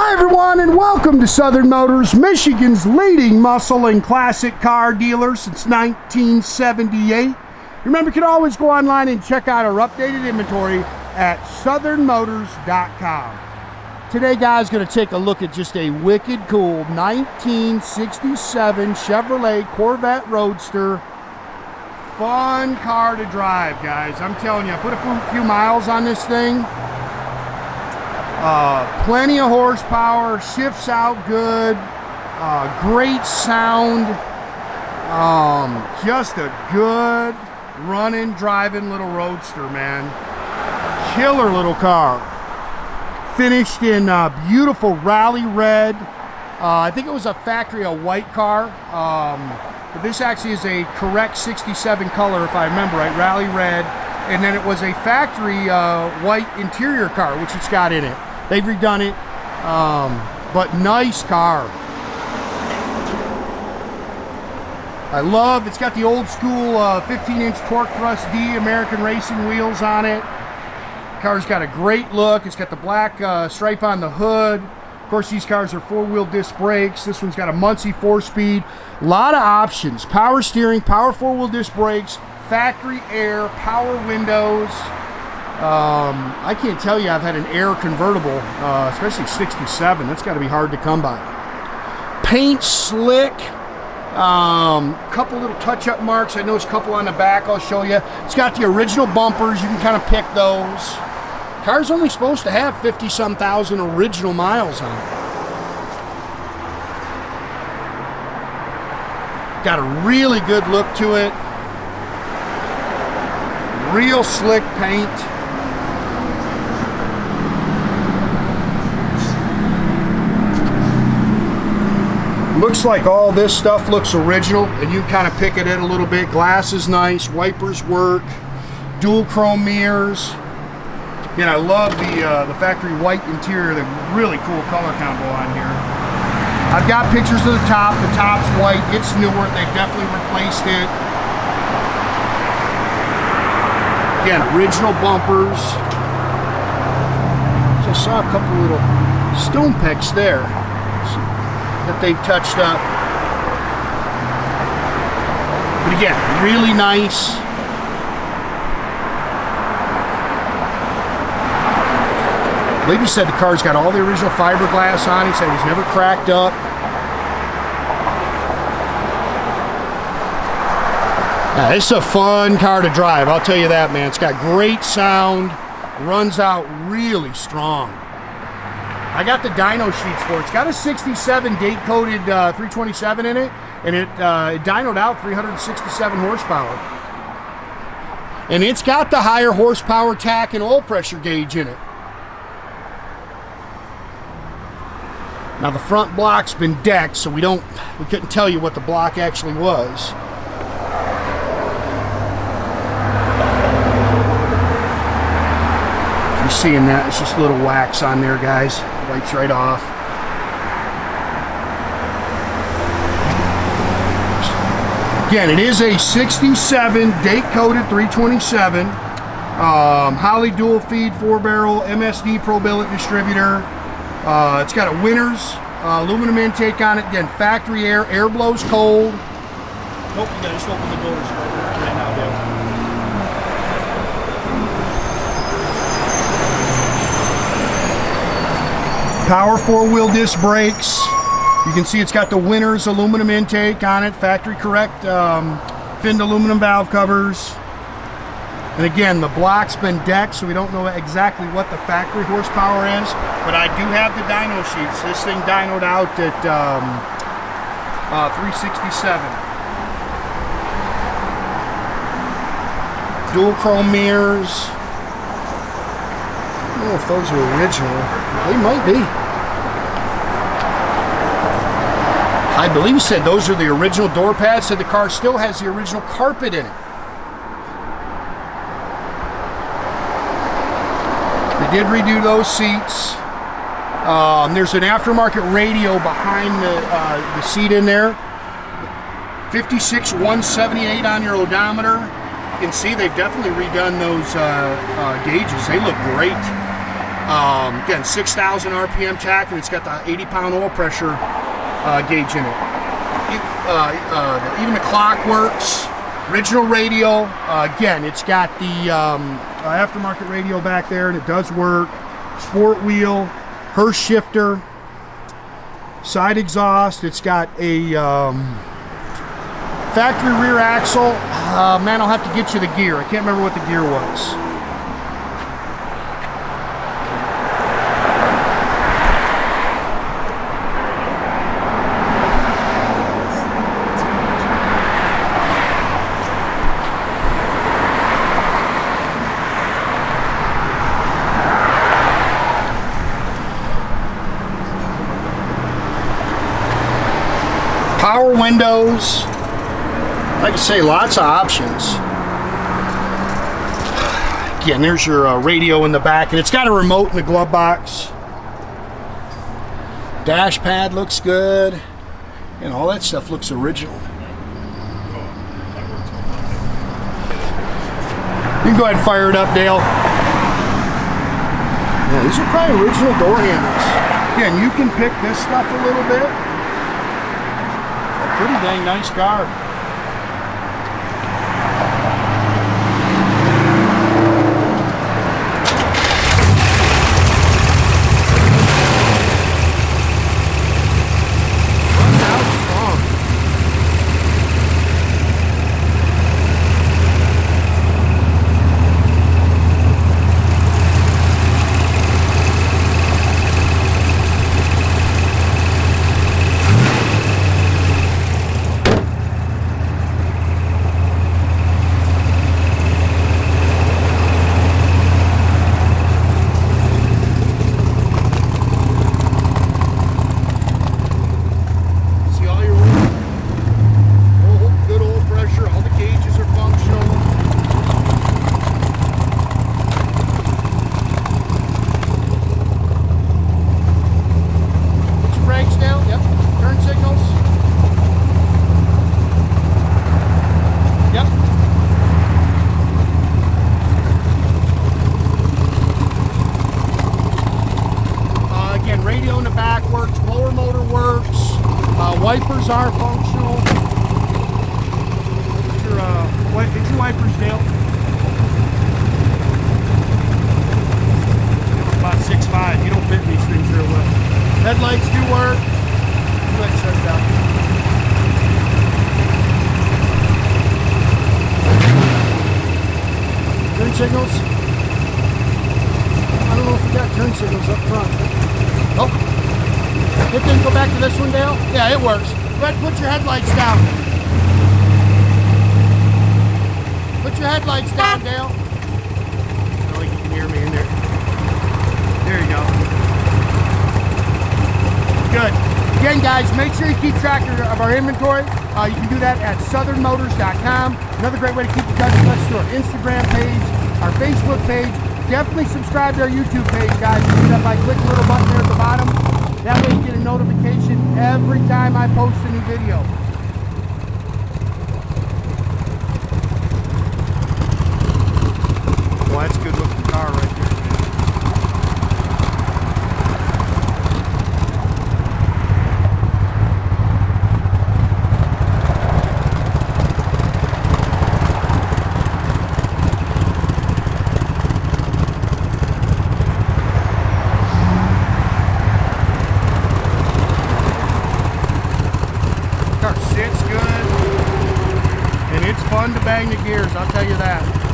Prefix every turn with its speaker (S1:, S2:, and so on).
S1: Hi everyone, and welcome to Southern Motors, Michigan's leading muscle and classic car dealer since 1978. Remember, you can always go online and check out our updated inventory at southernmotors.com. Today, guys, going to take a look at just a wicked cool 1967 Chevrolet Corvette Roadster. Fun car to drive, guys. I'm telling you, I put a few miles on this thing. Plenty of horsepower, shifts out good, great sound, just a good running, driving little roadster, man. Killer little car. Finished in beautiful rally red. I think it was a factory, a white car, but this actually is a correct 67 color, if I remember right, rally red. And then it was a factory white interior car, which it's got in it. They've redone it, but nice car. I love, it's got the old school 15-inch torque thrust D American racing wheels on it. Car's got a great look. It's got the black stripe on the hood. Of course, these cars are four-wheel disc brakes. This one's got a Muncie 4-speed. A lot of options. Power steering, power four-wheel disc brakes, factory air, power windows. I can't tell you I've had an air convertible, especially 67. That's got to be hard to come by. Paint slick. Couple little touch-up marks. I noticed a couple on the back. I'll show you. It's got the original bumpers. You can kind of pick those. Car's only supposed to have 50-some thousand original miles on it. Got a really good look to it. Real slick paint. Looks like all this stuff looks original, and you kind of pick it in a little bit. Glass is nice, wipers work, dual chrome mirrors. Again, I love the factory white interior, the really cool color combo on here. I've got pictures of the top. The top's white. It's newer. They've definitely replaced it. Again, original bumpers. Just saw a couple little stone pecks there that they've touched up. But again, really nice. I believe he said the car's got all the original fiberglass on. He said it was never cracked up. Now, this is a fun car to drive, I'll tell you that, man. It's got great sound, runs out really strong. I got the dyno sheets for it. It's got a 67 date-coded 327 in it, and it dynoed out 367 horsepower. And it's got the higher horsepower tach and oil pressure gauge in it. Now the front block's been decked, so we couldn't tell you what the block actually was. If you're seeing that, it's just a little wax on there, guys. Wipes right off. Again, it is a 67 date-coded 327. Holley dual feed 4-barrel MSD Pro Billet distributor. It's got a Winners aluminum intake on it. Again, factory air. Air blows cold. Nope, you gotta just open the doors right now, Dale. Power four-wheel disc brakes. You can see it's got the Winners aluminum intake on it. Factory correct finned aluminum valve covers. And again, the block's been decked, so we don't know exactly what the factory horsepower is, but I do have the dyno sheets. This thing dynoed out at 367. Dual chrome mirrors. I don't know if those are original. They might be. I believe he said those are the original door pads. Said the car still has the original carpet in it. Did redo those seats. There's an aftermarket radio behind the seat in there. 56-178 on your odometer. You can see they've definitely redone those gauges. They look great. Again, 6,000 RPM tach, and it's got the 80-pound oil pressure gauge in it. Even the clock works. Original radio. Again, it's got the aftermarket radio back there, and it does work. Sport wheel, Hurst shifter, side exhaust. It's got a factory rear axle. Man, I'll have to get you the gear. I can't remember what the gear was. Power windows. Like I say, lots of options. Again, there's your radio in the back, and it's got a remote in the glove box. Dash pad looks good, and all that stuff looks original. You can go ahead and fire it up, Dale. Yeah, these are probably original door handles. Again, you can pick this stuff a little bit. Pretty dang nice car. Wipers are functional. Get your wipers, Dale. You're about 6'5". You don't fit these things real well. Headlights do work. Go ahead and shut it down. Turn signals. I don't know if we got turn signals up front. Oh. Hit then go back to this one, Dale. Yeah, it works. Go ahead, put your headlights down. Put your headlights down, Dale. I don't think you can hear me in there. There you go. Good. Again, guys, make sure you keep track of our inventory. You can do that at southernmotors.com. Another great way to keep in touch with us is through our Instagram page, our Facebook page. Definitely subscribe to our YouTube page, guys. You can do that by clicking the little button there at the bottom. That way you get a notification every time I post a new video. Well, that's a good looking car right there. Car sits good, and it's fun to bang the gears, I'll tell you that.